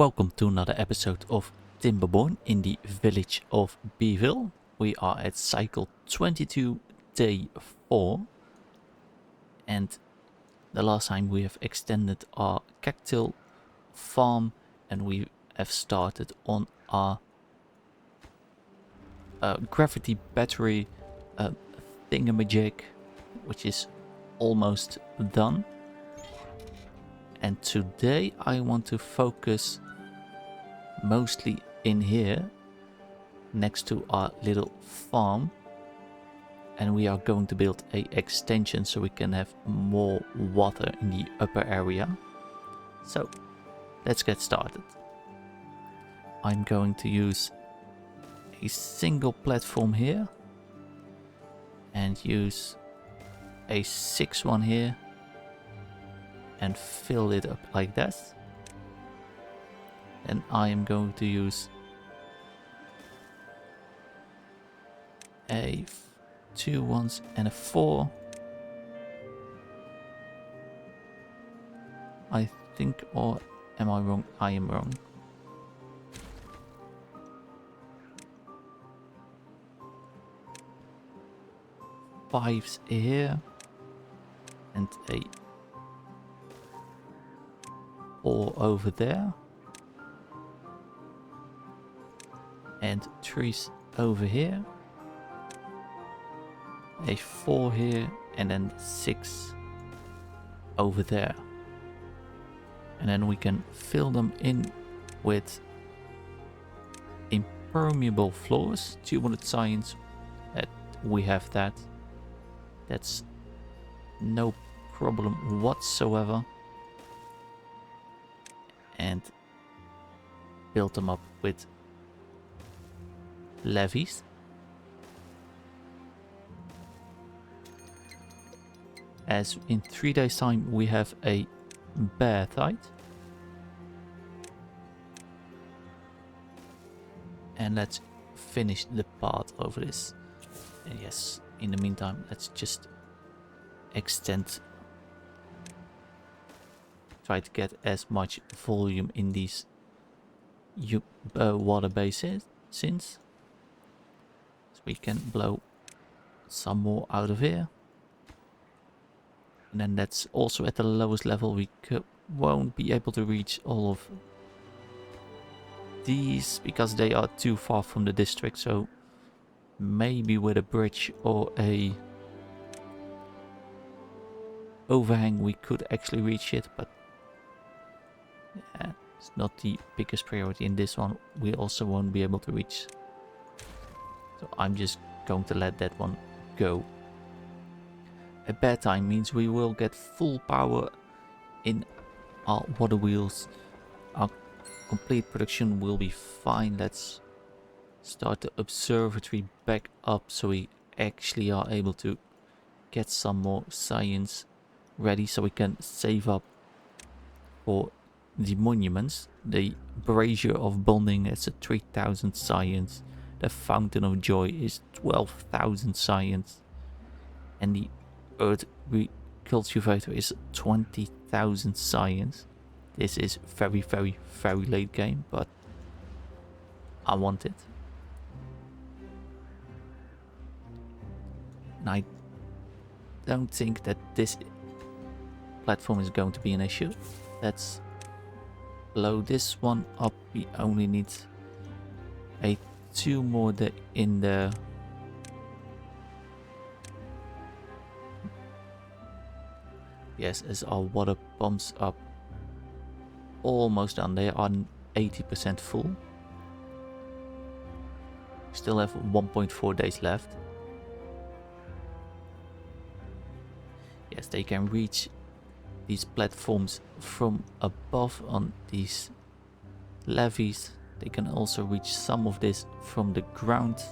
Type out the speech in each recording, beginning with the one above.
welcome to another episode of Timberborn in the village of Beaville. We are at cycle 22, day 4. And the last time we have extended our cactus farm and we have started on our gravity battery thingamajig, which is almost done. And today I want to focus mostly in here next to our little farm, and we are going to build a extension so we can have more water in the upper area. So let's get started. I'm going to use a single platform here and use a 6 one here and fill it up like that. And I am going to use a 2 ones and a 4. I think, or am I wrong? I am wrong. Fives here and a 4 over there and 3s over here, a 4 here and then 6 over there, and then we can fill them in with impermeable floors. 200 science, that we have that. That's no problem whatsoever. And build them up with levees. As in 3 days time we have a bear tide. And let's finish the path over this. And yes, in the meantime let's just extend, try to get as much volume in these water basins, so we can blow some more out of here. And then that's also at the lowest level. We won't be able to reach all of these because they are too far from the district, so maybe with a bridge or a overhang we could actually reach it, but yeah, it's not the biggest priority in this one. We also won't be able to reach, so I'm just going to let that one go. A bad time means we will get full power in our water wheels. Our complete production will be fine. Let's start the observatory back up so we actually are able to get some more science ready, so we can save up for the monuments. The brazier of bonding is a 3000 science. The fountain of joy is 12,000 science, and the earth cultivator is 20,000 science. This is very late game, but I want it. And I don't think that this platform is going to be an issue. Let's blow this one up. We only need a 2 more in there. Yes, as our water pumps up almost done. They are 80% full. Still have 1.4 days left. Yes, they can reach these platforms from above on these levees. They can also reach some of this from the ground.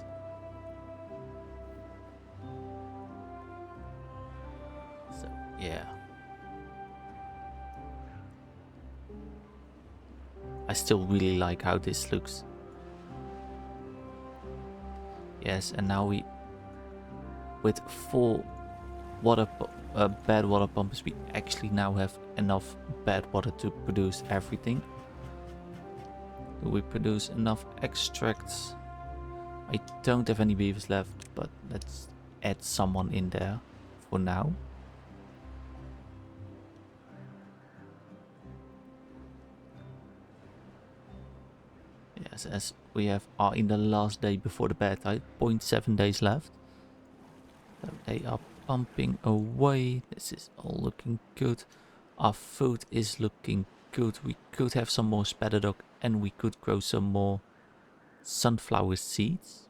So yeah, I still really like how this looks. Yes, and now we, with 4 bad water pumps, we actually now have enough bad water to produce everything. Do we produce enough extracts? I don't have any beavers left, but let's add someone in there for now. Yes, as we are in the last day before the bad tide, 0.7 days left. So they are pumping away. This is all looking good. Our food is looking good. We could have some more spatterdock and we could grow some more sunflower seeds.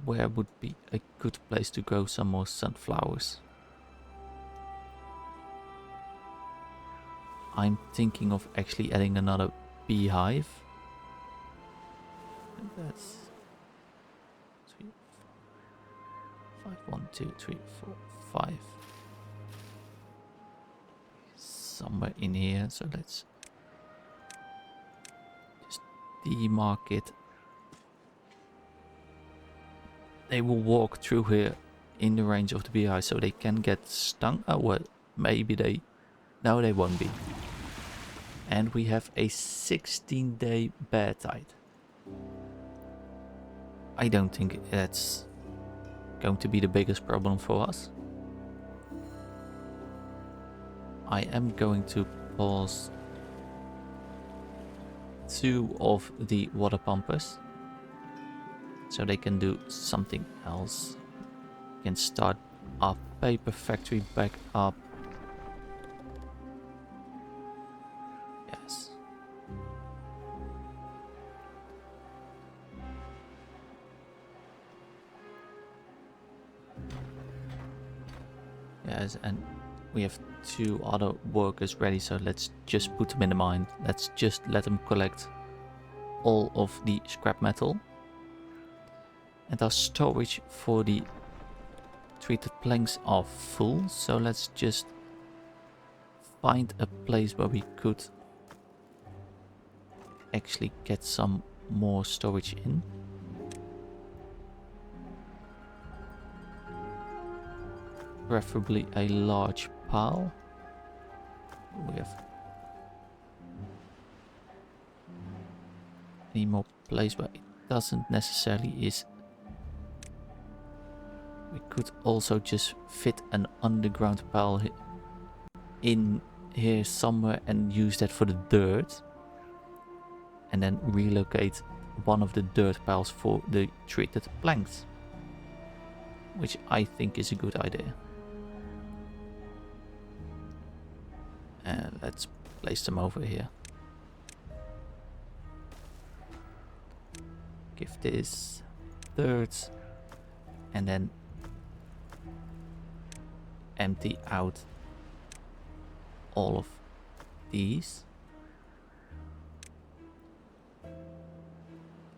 Where would be a good place to grow some more sunflowers? I'm thinking of actually adding another beehive. And that's 3, 5, 1, 2, 3, 4, 5. Somewhere in here, so let's just demark it. They will walk through here in the range of the beehive, so they can get stung. Oh well, maybe they... No, they won't be. And we have a 16-day bad tide. I don't think that's going to be the biggest problem for us. I am going to pause 2 of the water pumpers so they can do something else. We can start our paper factory back up. Yes. Yes, and we have 2 other workers ready, so let's just put them in the mine. Let's just let them collect all of the scrap metal. And our storage for the treated planks are full, so let's just find a place where we could actually get some more storage in. Preferably a large pile. We have any more place where it doesn't necessarily is. We could also just fit an underground pile in here somewhere and use that for the dirt. And then relocate one of the dirt piles for the treated planks. Which I think is a good idea. And let's place them over here. Give this dirt. And then empty out all of these.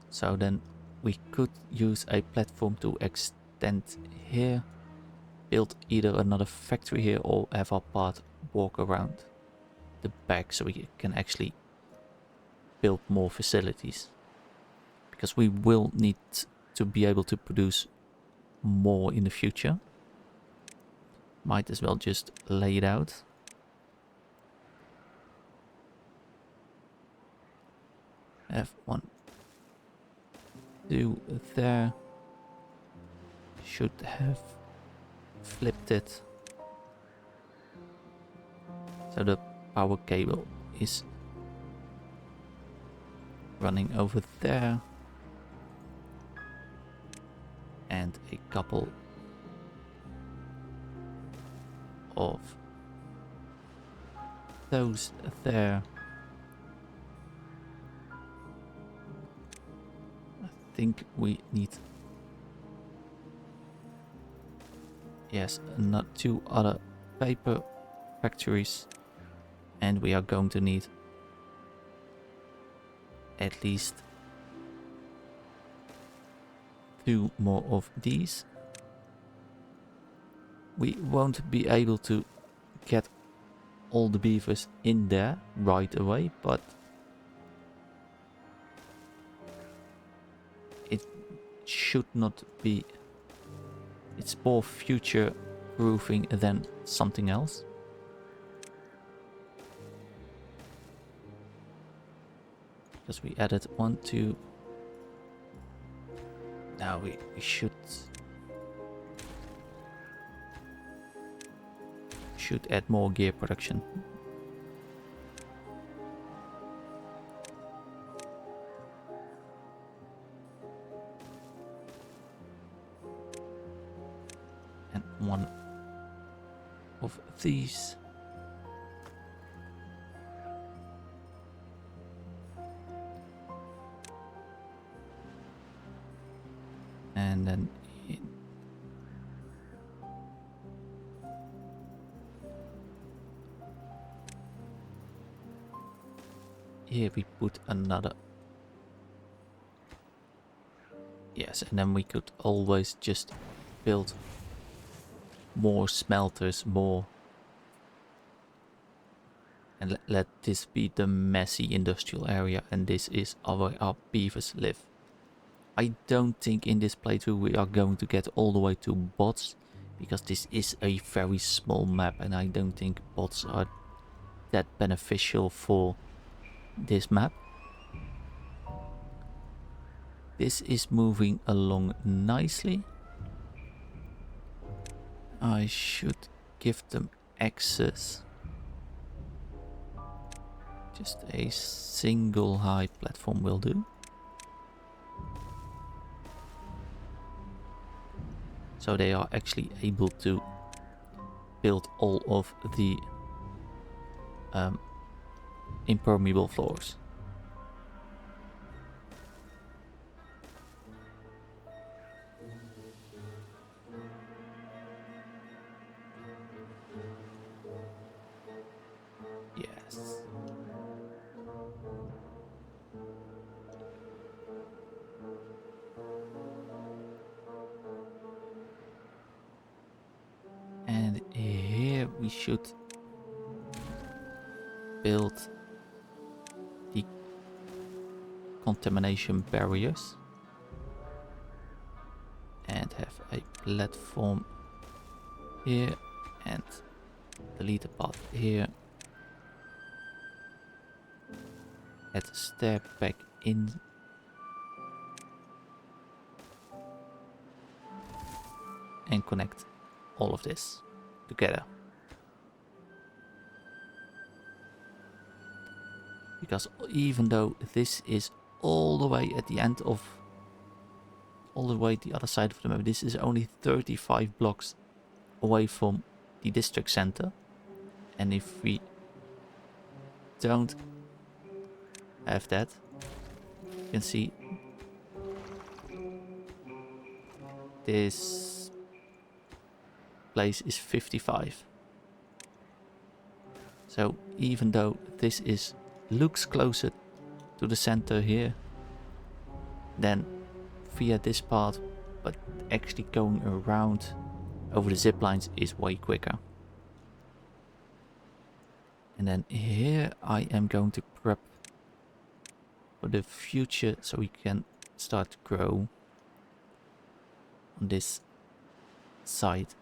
So then we could use a platform to extend here, build either another factory here or have our part walk around the back so we can actually build more facilities. Because we will need to be able to produce more in the future. Might as well just lay it out. Have 1, 2 there. Should have flipped it. So the power cable is running over there. And a couple of those there. I think we need, yes, not 2 other paper factories, and we are going to need at least 2 more of these. We won't be able to get all the beavers in there right away, but it should not be. It's more future proofing than something else. because we added 1, 2. Now we should add more gear production. And one of these. And then here we put another. Yes, and then we could always just build more smelters, more. And let this be the messy industrial area, and this is where our beavers live. I don't think in this playthrough we are going to get all the way to bots, because this is a very small map and I don't think bots are that beneficial for this map. This is moving along nicely. I should give them access. Just a single high platform will do. So they are actually able to build all of the impermeable floors. Yes. And here we should build the contamination barriers and have a platform here and delete the path here. Add a stair back in. And connect all of this together. Because even though this is all the way at the end of, all the way the other side of the map, this is only 35 blocks away from the district center. And if we don't have that, you can see this place is 55. So even though this is looks closer to the center here than via this part, but actually going around over the zip lines is way quicker. And then here I am going to prep for the future so we can start to grow on this side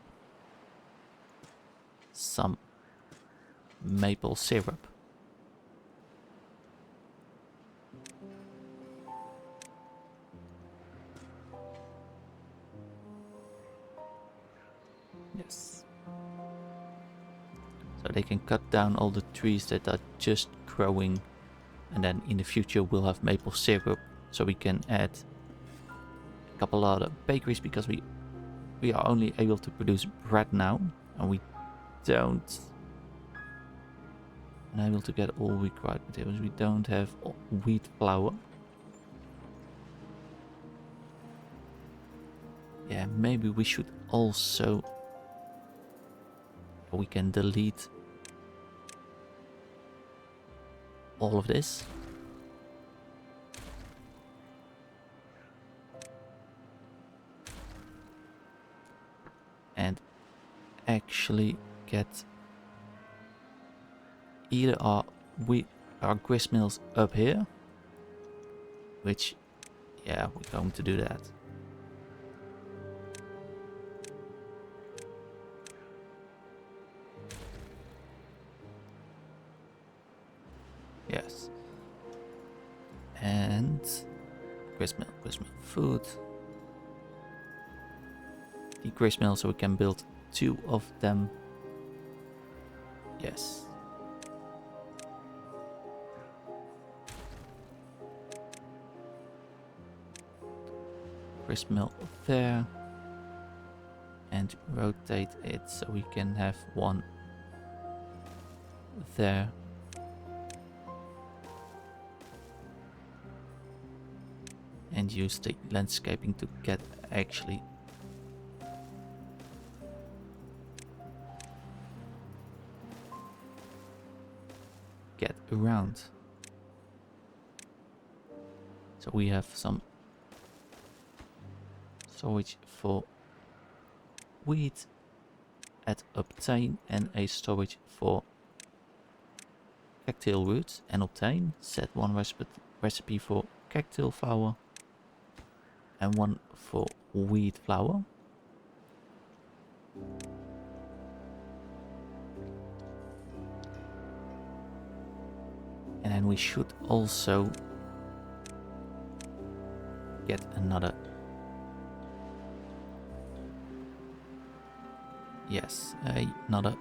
some maple syrup. Yes. So they can cut down all the trees that are just growing, and then in the future we'll have maple syrup, so we can add a couple other bakeries, because we are only able to produce bread now, and we don't able to get all required materials. We don't have wheat flour. Yeah, maybe we should also, we can delete all of this. And actually get either our grist mills up here, which, yeah, we're going to do that. Yes. And grist mill, food. The grist mill, so we can build 2 of them. Yes. Grist mill there. And rotate it so we can have 1 there. And use the landscaping to get actually get around. So we have some storage for wheat at obtain and a storage for cactail roots and obtain. Set 1 recipe for cactail flour and 1 for wheat flour. And then we should also get another. Yes, another.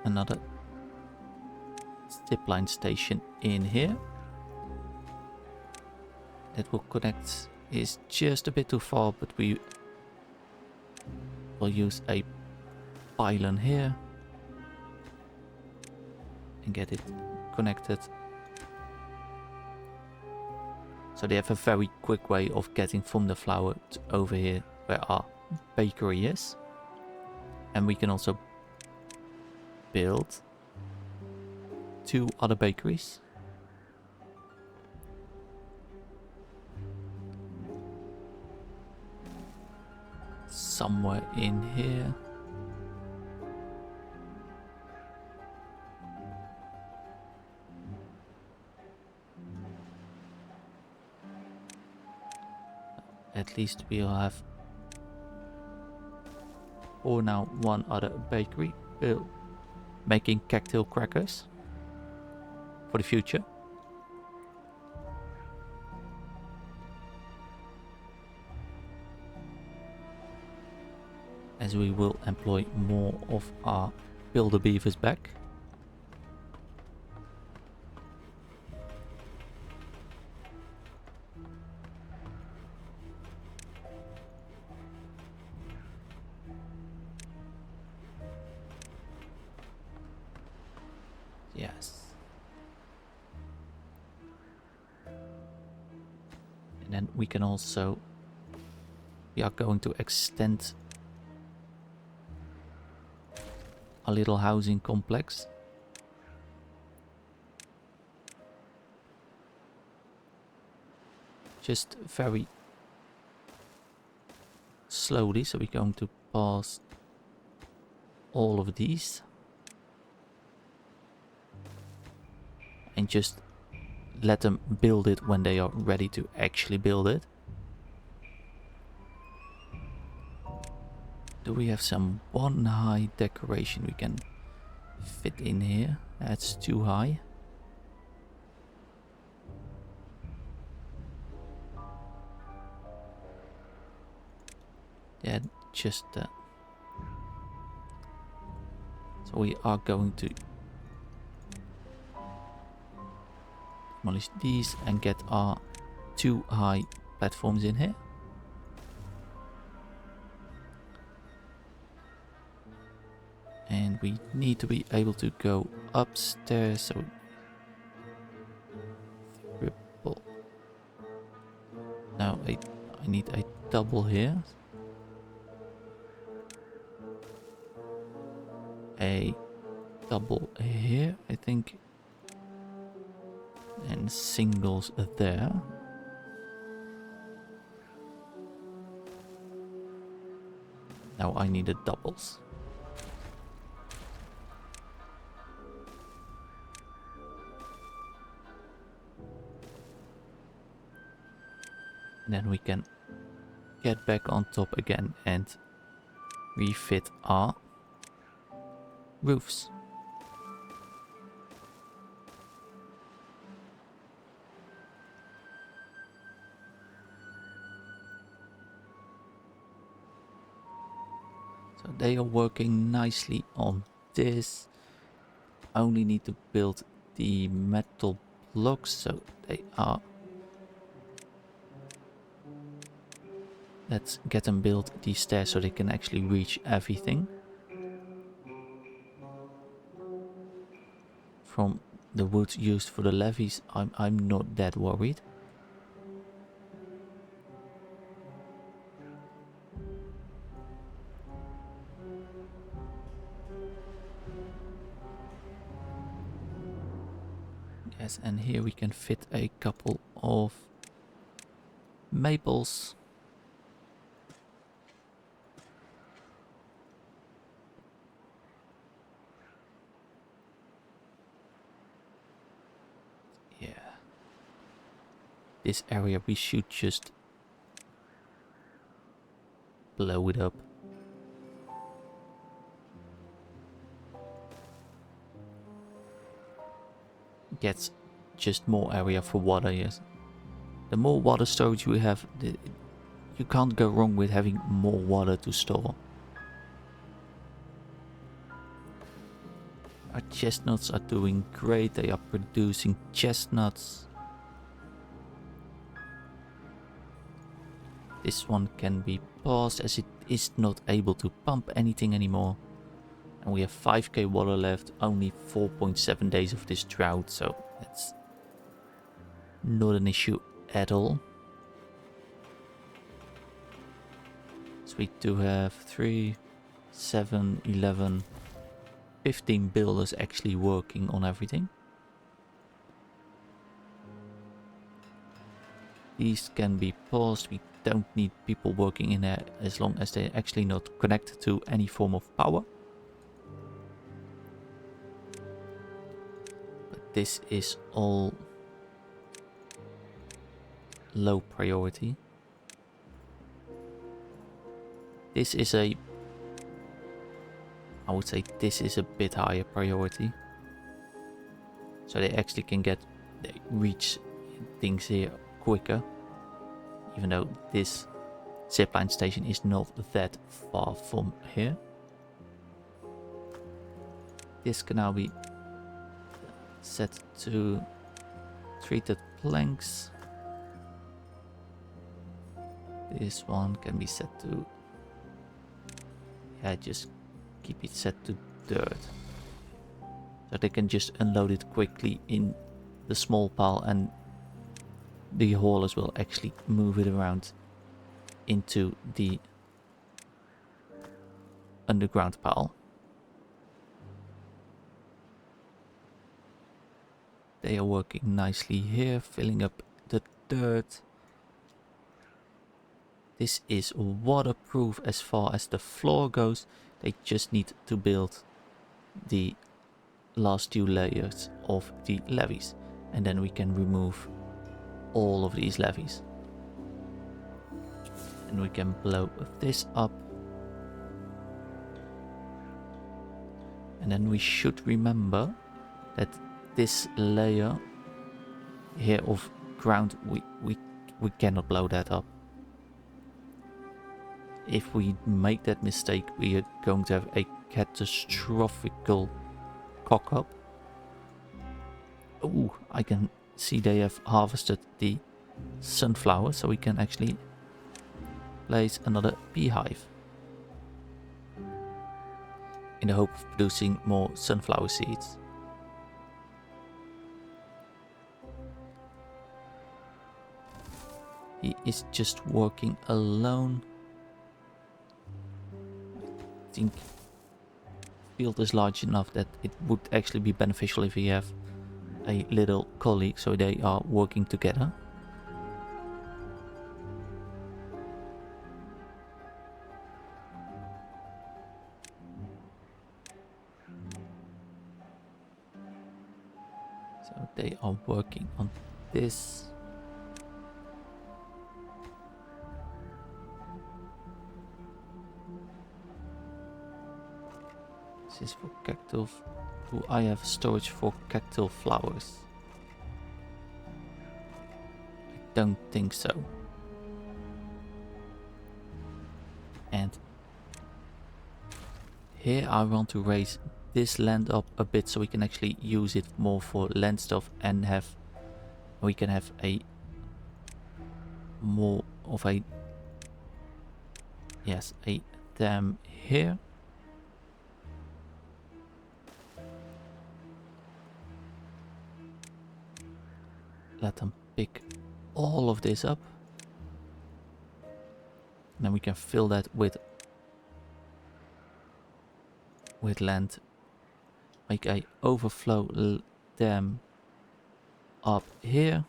Another zipline station in here. That will connect. Is just a bit too far, but we will use a pylon here and get it connected. So they have a very quick way of getting from the flour to over here where our bakery is. And we can also build 2 other bakeries. Somewhere in here. At least we'll have for now 1 other bakery making cactail crackers for the future. As we will employ more of our builder beavers back. Yes. And then we can also, we are going to extend a little housing complex. Just very slowly, so we're going to pass all of these. And just let them build it when they are ready to actually build it. Do we have some 1 high decoration we can fit in here? That's too high. Yeah, just so we are going to demolish these and get our 2 high platforms in here. And we need to be able to go upstairs, so triple. Now I need a double here. A double here, I think. And singles there. Now I needed doubles. And then we can get back on top again and refit our roofs. So they are working nicely on this. Only need to build the metal blocks, so they are. Let's get them built these stairs so they can actually reach everything. From the wood used for the levees, I'm not that worried. Yes, and here we can fit a couple of maples. Yeah. This area we should just blow it up. Gets just more area for water, yes. The more water storage we have, you can't go wrong with having more water to store. Our chestnuts are doing great, they are producing chestnuts. This one can be paused as it is not able to pump anything anymore. And we have 5k water left, only 4.7 days of this drought, so that's not an issue at all. So we do have 3, 7, 11, 15 builders actually working on everything. These can be paused, we don't need people working in there as long as they're actually not connected to any form of power. But this is all low priority. This is I would say this is a bit higher priority. So they actually can reach things here quicker. Even though this zipline station is not that far from here. This can now be set to treated planks. This one can be set to, yeah, just keep it set to dirt. So they can just unload it quickly in the small pile and the haulers will actually move it around into the underground pile. They are working nicely here, filling up the dirt. This is waterproof as far as the floor goes. They just need to build the last 2 layers of the levees. And then we can remove all of these levees. And we can blow this up. And then we should remember that this layer here of ground, we cannot blow that up. If we make that mistake, we are going to have a catastrophical cock up. Oh, I can see they have harvested the sunflower, so we can actually place another beehive in the hope of producing more sunflower seeds. He is just working alone. I think the field is large enough that it would actually be beneficial if we have a little colleague, so they are working together. So they are working on this. This is for cactus. Do I have storage for cactus flowers? I don't think so. And here I want to raise this land up a bit so we can actually use it more for land stuff and we can have a more of a dam here. Let them pick all of this up. And then we can fill that with land. Make a overflow dam up here.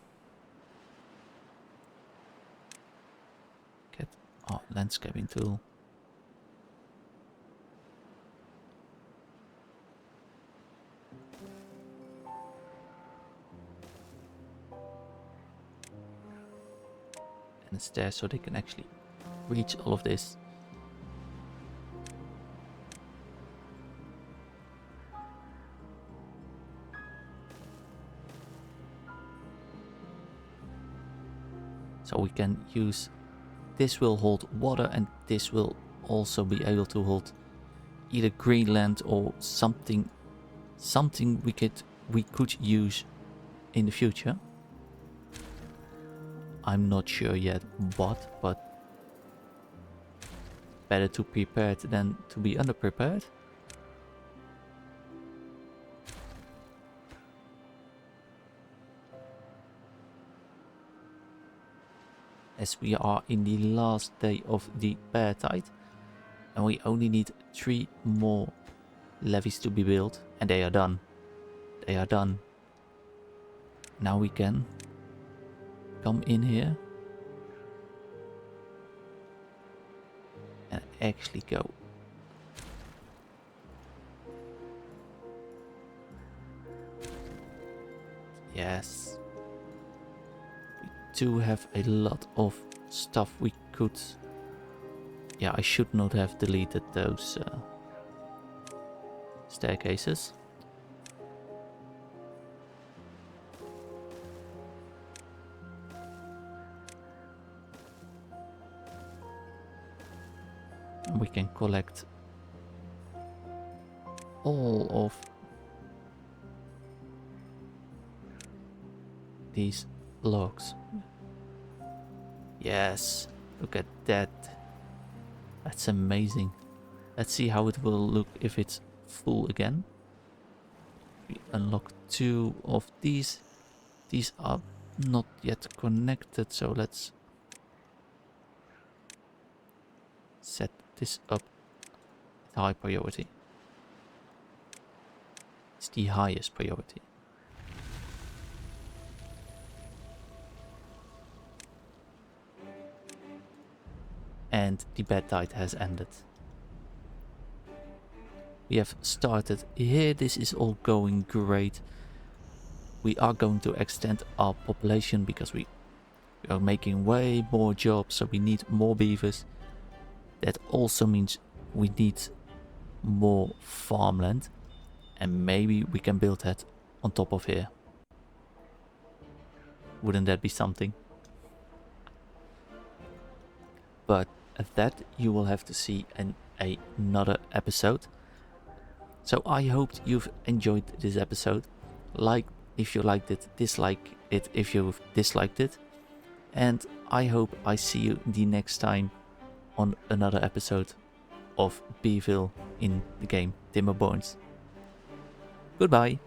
Get our landscaping tool. And it's there so they can actually reach all of this. So we can use, this will hold water and this will also be able to hold either green land or something we could use in the future. I'm not sure yet what, but better to prepare it than to be underprepared. As we are in the last day of the bear tide and we only need 3 more levees to be built and they are done. They are done. Now we can come in here and actually go. Yes. We do have a lot of stuff we could... Yeah, I should not have deleted those staircases. And we can collect all of these logs. Yes, look at that. That's amazing. Let's see how it will look if it's full again. We unlock 2 of these. These are not yet connected, so let's set this up at high priority. It's the highest priority. And the bad tide has ended. We have started here. This is all going great. We are going to extend our population because we are making way more jobs, so we need more beavers. That also means we need more farmland, and maybe we can build that on top of here. Wouldn't that be something? But that you will have to see in another episode. So I hope you've enjoyed this episode. Like if you liked it, dislike it if you've disliked it. And I hope I see you the next time on another episode of beaville in the game Timberborn. Goodbye.